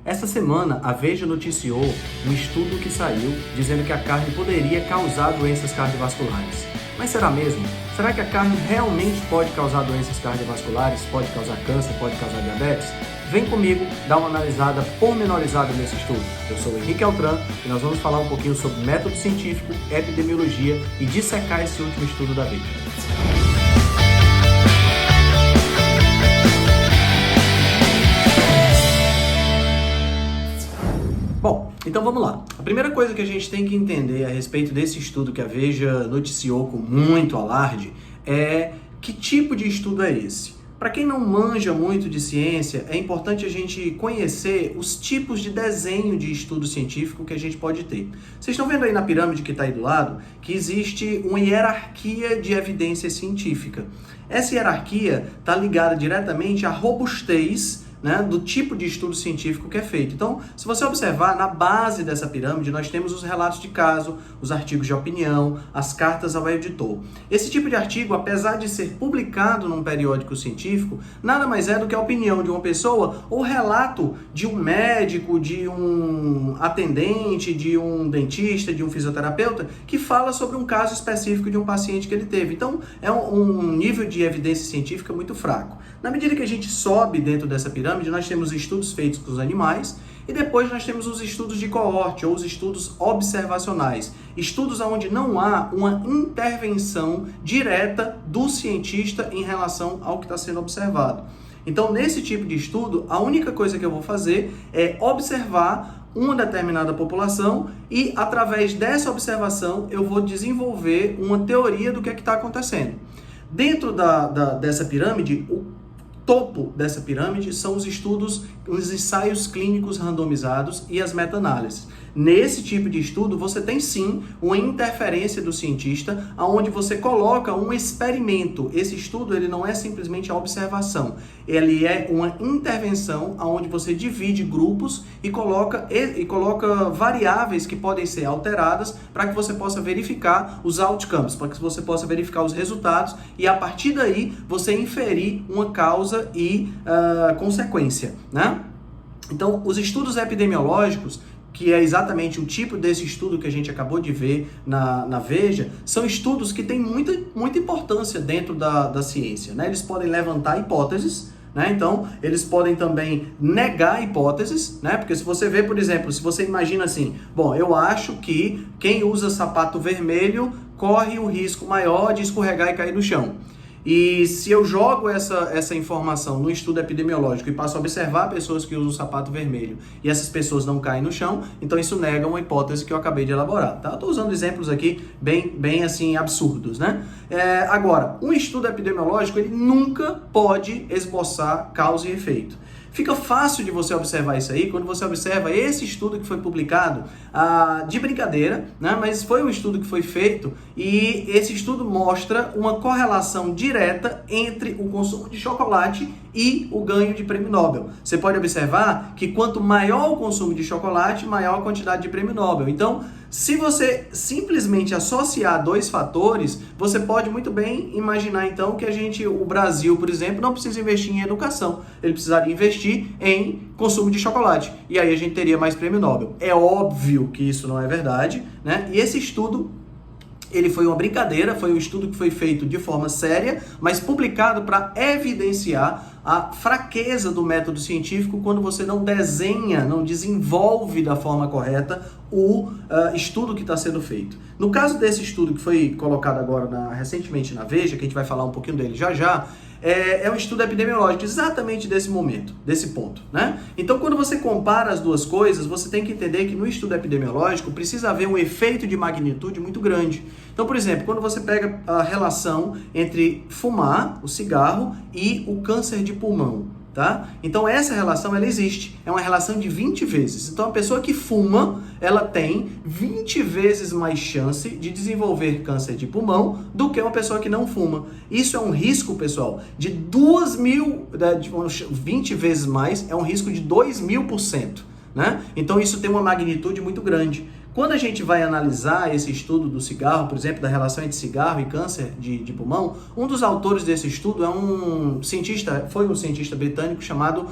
Essa semana, a Veja noticiou um estudo que saiu dizendo que a carne poderia causar doenças cardiovasculares. Mas será mesmo? Será que a carne realmente pode causar doenças cardiovasculares? Pode causar câncer? Pode causar diabetes? Vem comigo dar uma analisada pormenorizada nesse estudo. Eu sou o Henrique Altran e nós vamos falar um pouquinho sobre método científico, epidemiologia e dissecar esse último estudo da Veja. Bom, então vamos lá. A primeira coisa que a gente tem que entender a respeito desse estudo que a Veja noticiou com muito alarde é que tipo de estudo é esse. Para quem não manja muito de ciência, é importante a gente conhecer os tipos de desenho de estudo científico que a gente pode ter. Vocês estão vendo aí na pirâmide que está aí do lado que existe uma hierarquia de evidência científica. Essa hierarquia está ligada diretamente à robustez, né, do tipo de estudo científico que é feito. Então, se você observar, na base dessa pirâmide, nós temos os relatos de caso, os artigos de opinião, as cartas ao editor. Esse tipo de artigo, apesar de ser publicado num periódico científico, nada mais é do que a opinião de uma pessoa ou relato de um médico, de um atendente, de um dentista, de um fisioterapeuta, que fala sobre um caso específico de um paciente que ele teve. Então, é um nível de evidência científica muito fraco. Na medida que a gente sobe dentro dessa pirâmide, nós temos estudos feitos com os animais e depois nós temos os estudos de coorte ou os estudos observacionais. Estudos onde não há uma intervenção direta do cientista em relação ao que está sendo observado. Então, nesse tipo de estudo, a única coisa que eu vou fazer é observar uma determinada população e, através dessa observação, eu vou desenvolver uma teoria do que é que está acontecendo. Dentro dessa pirâmide, o topo dessa pirâmide são os estudos, os ensaios clínicos randomizados e as meta-análises. Nesse tipo de estudo, você tem sim uma interferência do cientista, onde você coloca um experimento. Esse estudo ele não é simplesmente a observação, ele é uma intervenção onde você divide grupos e coloca variáveis que podem ser alteradas para que você possa verificar os outcomes, para que você possa verificar os resultados e a partir daí você inferir uma causa e consequência, né? Então, os estudos epidemiológicos, que é exatamente o tipo desse estudo que a gente acabou de ver na Veja, são estudos que têm muita importância dentro da ciência, né? Eles podem levantar hipóteses, né? Então, eles podem também negar hipóteses, né? Porque se você vê, por exemplo, se você imagina assim, bom, eu acho que quem usa sapato vermelho corre o risco maior de escorregar e cair no chão. E se eu jogo essa informação no estudo epidemiológico e passo a observar pessoas que usam o sapato vermelho e essas pessoas não caem no chão, então isso nega uma hipótese que eu acabei de elaborar, tá? Eu estou usando exemplos aqui bem assim absurdos, né? Agora, um estudo epidemiológico ele nunca pode esboçar causa e efeito. Fica fácil de você observar isso aí quando você observa esse estudo que foi publicado de brincadeira, né? Mas foi um estudo que foi feito e esse estudo mostra uma correlação direta entre o consumo de chocolate e o ganho de prêmio Nobel. Você pode observar que quanto maior o consumo de chocolate, maior a quantidade de prêmio Nobel. Então, se você simplesmente associar dois fatores, você pode muito bem imaginar então que o Brasil, por exemplo, não precisa investir em educação. Ele precisaria investir em consumo de chocolate. E aí a gente teria mais prêmio Nobel. É óbvio que isso não é verdade, né? E esse estudo ele foi uma brincadeira, foi um estudo que foi feito de forma séria, mas publicado para evidenciar a fraqueza do método científico quando você não desenha, não desenvolve da forma correta o estudo que está sendo feito. No caso desse estudo que foi colocado agora recentemente na Veja, que a gente vai falar um pouquinho dele já, é um estudo epidemiológico exatamente desse momento, desse ponto, né? Então, quando você compara as duas coisas, você tem que entender que no estudo epidemiológico precisa haver um efeito de magnitude muito grande. Então, por exemplo, quando você pega a relação entre fumar, o cigarro, e o câncer de pulmão, tá? Então essa relação ela existe, é uma relação de 20 vezes. Então a pessoa que fuma, ela tem 20 vezes mais chance de desenvolver câncer de pulmão do que uma pessoa que não fuma. Isso é um risco, pessoal, de 20 vezes mais, é um risco de 2000%, né? Então isso tem uma magnitude muito grande. Quando a gente vai analisar esse estudo do cigarro, por exemplo, da relação entre cigarro e câncer de pulmão, um dos autores desse estudo foi um cientista britânico chamado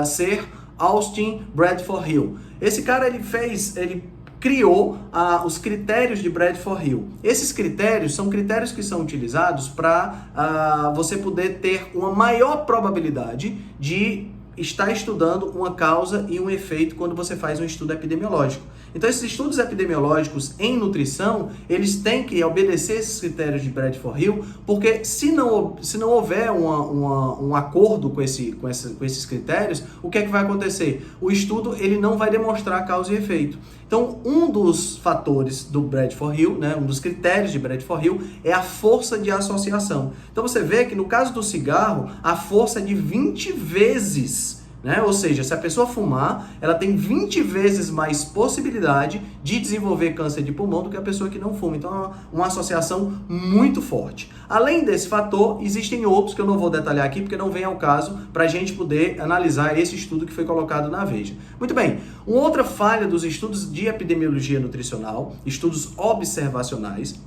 Sir Austin Bradford Hill. Esse cara ele criou os critérios de Bradford Hill. Esses critérios são critérios que são utilizados para você poder ter uma maior probabilidade de estar estudando uma causa e um efeito quando você faz um estudo epidemiológico. Então, esses estudos epidemiológicos em nutrição, eles têm que obedecer esses critérios de Bradford Hill, porque se não houver um acordo com esses critérios, o que é que vai acontecer? O estudo ele não vai demonstrar causa e efeito. Então, um dos fatores do Bradford Hill, um dos critérios de Bradford Hill, é a força de associação. Então, você vê que no caso do cigarro, a força é de 20 vezes. Ou seja, se a pessoa fumar, ela tem 20 vezes mais possibilidade de desenvolver câncer de pulmão do que a pessoa que não fuma. Então, é uma associação muito forte. Além desse fator, existem outros que eu não vou detalhar aqui, porque não vem ao caso para a gente poder analisar esse estudo que foi colocado na Veja. Muito bem, uma outra falha dos estudos de epidemiologia nutricional, estudos observacionais,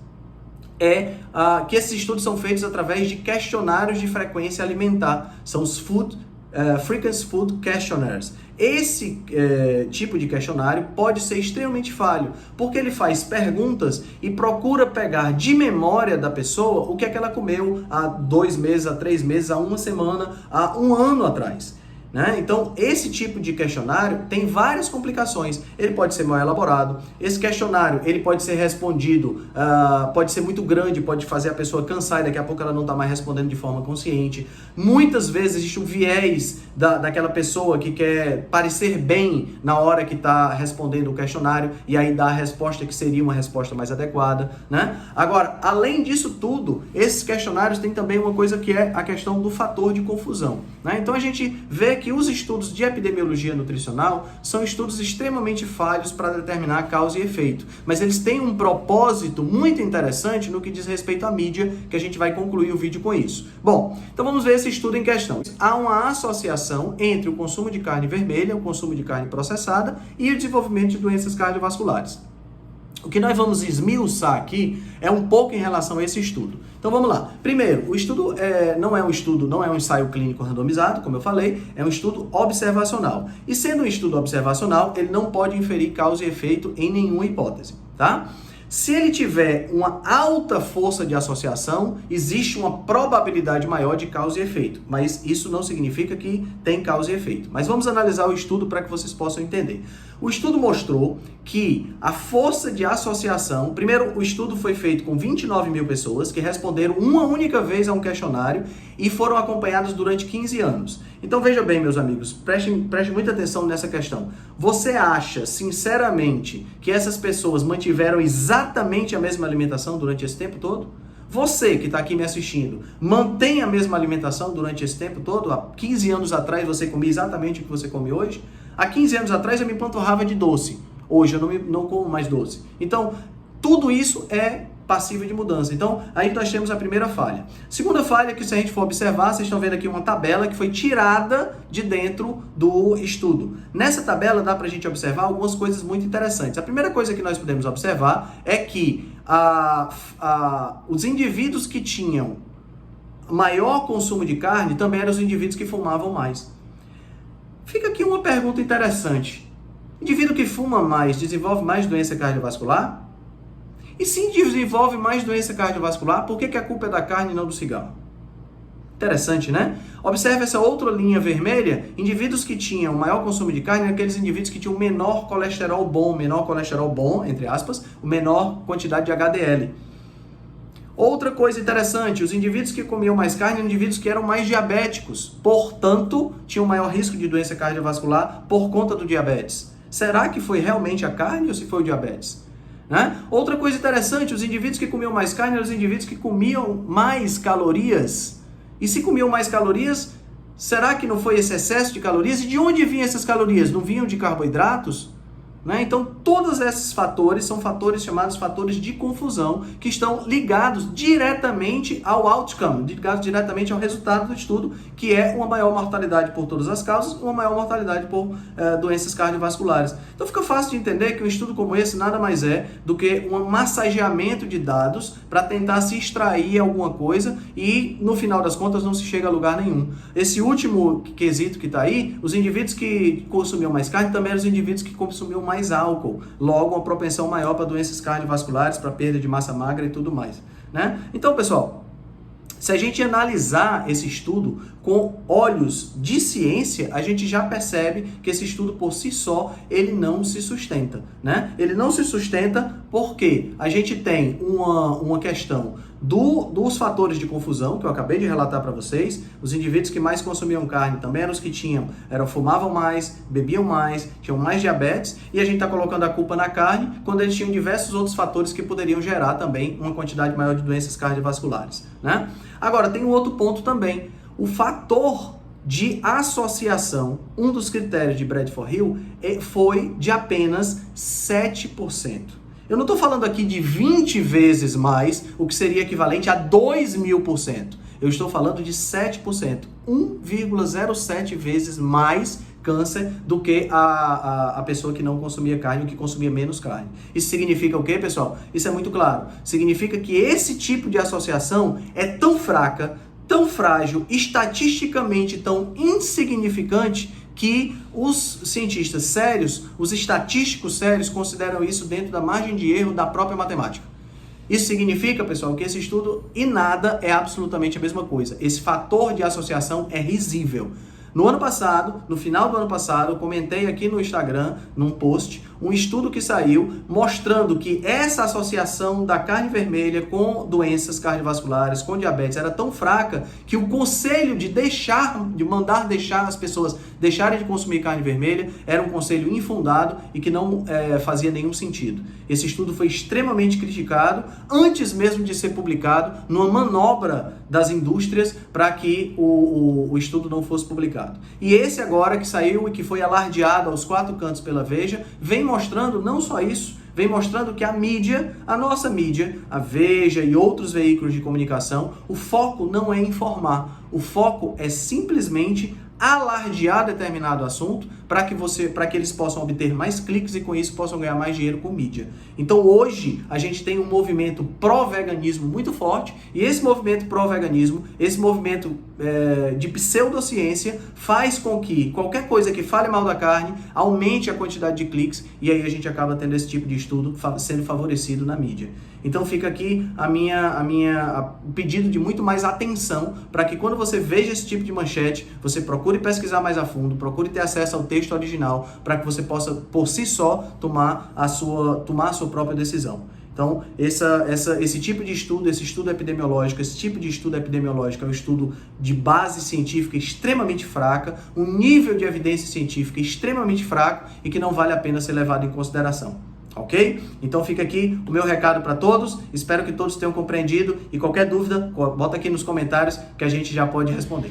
é que esses estudos são feitos através de questionários de frequência alimentar. São os Frequency Food Questionnaires. Esse tipo de questionário pode ser extremamente falho, porque ele faz perguntas e procura pegar de memória da pessoa o que é que ela comeu há 2 meses, há 3 meses, há 1 semana, há 1 ano atrás. Então, esse tipo de questionário tem várias complicações. Ele pode ser mal elaborado. Esse questionário ele pode ser respondido, pode ser muito grande, pode fazer a pessoa cansar e daqui a pouco ela não está mais respondendo de forma consciente. Muitas vezes existe um viés daquela pessoa que quer parecer bem na hora que está respondendo o questionário e aí dá a resposta que seria uma resposta mais adequada. Agora, além disso tudo, esses questionários têm também uma coisa que é a questão do fator de confusão. Então, a gente vê que os estudos de epidemiologia nutricional são estudos extremamente falhos para determinar causa e efeito, mas eles têm um propósito muito interessante no que diz respeito à mídia, que a gente vai concluir o vídeo com isso. Bom, então vamos ver esse estudo em questão. Há uma associação entre o consumo de carne vermelha, o consumo de carne processada e o desenvolvimento de doenças cardiovasculares. O que nós vamos esmiuçar aqui é um pouco em relação a esse estudo. Então vamos lá. Primeiro, o estudo não é um ensaio clínico randomizado, como eu falei, é um estudo observacional. E sendo um estudo observacional, ele não pode inferir causa e efeito em nenhuma hipótese, tá? Se ele tiver uma alta força de associação, existe uma probabilidade maior de causa e efeito, mas isso não significa que tem causa e efeito. Mas vamos analisar o estudo para que vocês possam entender. O estudo mostrou que a força de associação, primeiro o estudo foi feito com 29 mil pessoas que responderam uma única vez a um questionário e foram acompanhadas durante 15 anos. Então veja bem, meus amigos, preste muita atenção nessa questão. Você acha, sinceramente, que essas pessoas mantiveram exatamente a mesma alimentação durante esse tempo todo? Você que está aqui me assistindo, mantém a mesma alimentação durante esse tempo todo? Há 15 anos atrás você comia exatamente o que você come hoje? Há 15 anos atrás eu me empanturrava de doce. Hoje eu não como mais doce. Então, tudo isso é passível de mudança. Então, aí nós temos a primeira falha. Segunda falha, que se a gente for observar, vocês estão vendo aqui uma tabela que foi tirada de dentro do estudo. Nessa tabela dá pra gente observar algumas coisas muito interessantes. A primeira coisa que nós podemos observar é que os indivíduos que tinham maior consumo de carne também eram os indivíduos que fumavam mais. Fica aqui uma pergunta interessante. Indivíduo que fuma mais desenvolve mais doença cardiovascular? E se desenvolve mais doença cardiovascular, por que a culpa é da carne e não do cigarro? Interessante, né? Observe essa outra linha vermelha. Indivíduos que tinham maior consumo de carne eram aqueles indivíduos que tinham menor colesterol bom, entre aspas, menor quantidade de HDL. Outra coisa interessante, os indivíduos que comiam mais carne eram indivíduos que eram mais diabéticos, portanto, tinham maior risco de doença cardiovascular por conta do diabetes. Será que foi realmente a carne ou se foi o diabetes? Outra coisa interessante, os indivíduos que comiam mais carne eram os indivíduos que comiam mais calorias. E se comiam mais calorias, será que não foi esse excesso de calorias? E de onde vinham essas calorias? Não vinham de carboidratos? né? Então, todos esses fatores são fatores chamados fatores de confusão, que estão ligados diretamente ao outcome, ligados diretamente ao resultado do estudo, que é uma maior mortalidade por todas as causas, uma maior mortalidade por doenças cardiovasculares. Então, fica fácil de entender que um estudo como esse nada mais é do que um massageamento de dados para tentar se extrair alguma coisa e, no final das contas, não se chega a lugar nenhum. Esse último quesito que está aí, os indivíduos que consumiam mais carne também eram os indivíduos que consumiam mais álcool, logo uma propensão maior para doenças cardiovasculares, para perda de massa magra e tudo mais, né? Então, pessoal, se a gente analisar esse estudo com olhos de ciência, a gente já percebe que esse estudo por si só, ele não se sustenta, né? Ele não se sustenta porque a gente tem uma questão dos fatores de confusão, que eu acabei de relatar para vocês. Os indivíduos que mais consumiam carne também eram os que fumavam mais, bebiam mais, tinham mais diabetes, e a gente está colocando a culpa na carne, quando eles tinham diversos outros fatores que poderiam gerar também uma quantidade maior de doenças cardiovasculares, né? Agora, tem um outro ponto também. O fator de associação, um dos critérios de Bradford-Hill, foi de apenas 7%. Eu não estou falando aqui de 20 vezes mais, o que seria equivalente a 2.000%. Eu estou falando de 7%, 1,07 vezes mais câncer do que a pessoa que não consumia carne ou que consumia menos carne. Isso significa o quê, pessoal? Isso é muito claro. Significa que esse tipo de associação é tão fraca, tão frágil, estatisticamente tão insignificante, que os cientistas sérios, os estatísticos sérios, consideram isso dentro da margem de erro da própria matemática. Isso significa, pessoal, que esse estudo e nada é absolutamente a mesma coisa. Esse fator de associação é risível. No ano passado, no final do ano passado, eu comentei aqui no Instagram, num post, um estudo que saiu mostrando que essa associação da carne vermelha com doenças cardiovasculares, com diabetes, era tão fraca que o conselho de mandar as pessoas deixarem de consumir carne vermelha era um conselho infundado e que não fazia nenhum sentido. Esse estudo foi extremamente criticado, antes mesmo de ser publicado, numa manobra das indústrias para que o estudo não fosse publicado. E esse agora que saiu e que foi alardeado aos 4 cantos pela Veja, vem mostrando não só isso, vem mostrando que a mídia, a nossa mídia, a Veja e outros veículos de comunicação, o foco não é informar, o foco é simplesmente alardear determinado assunto para que eles possam obter mais cliques e com isso possam ganhar mais dinheiro com mídia. Então hoje a gente tem um movimento pró-veganismo muito forte, e esse movimento pró-veganismo, esse movimento de pseudociência faz com que qualquer coisa que fale mal da carne aumente a quantidade de cliques, e aí a gente acaba tendo esse tipo de estudo sendo favorecido na mídia. Então fica aqui o pedido de muito mais atenção para que quando você veja esse tipo de manchete, você procure pesquisar mais a fundo, procure ter acesso ao texto original para que você possa, por si só, tomar a sua própria decisão. Então, esse tipo de estudo, esse estudo epidemiológico, esse tipo de estudo epidemiológico é um estudo de base científica extremamente fraca, um nível de evidência científica extremamente fraco e que não vale a pena ser levado em consideração. Ok? Então fica aqui o meu recado para todos, espero que todos tenham compreendido e qualquer dúvida, bota aqui nos comentários que a gente já pode responder.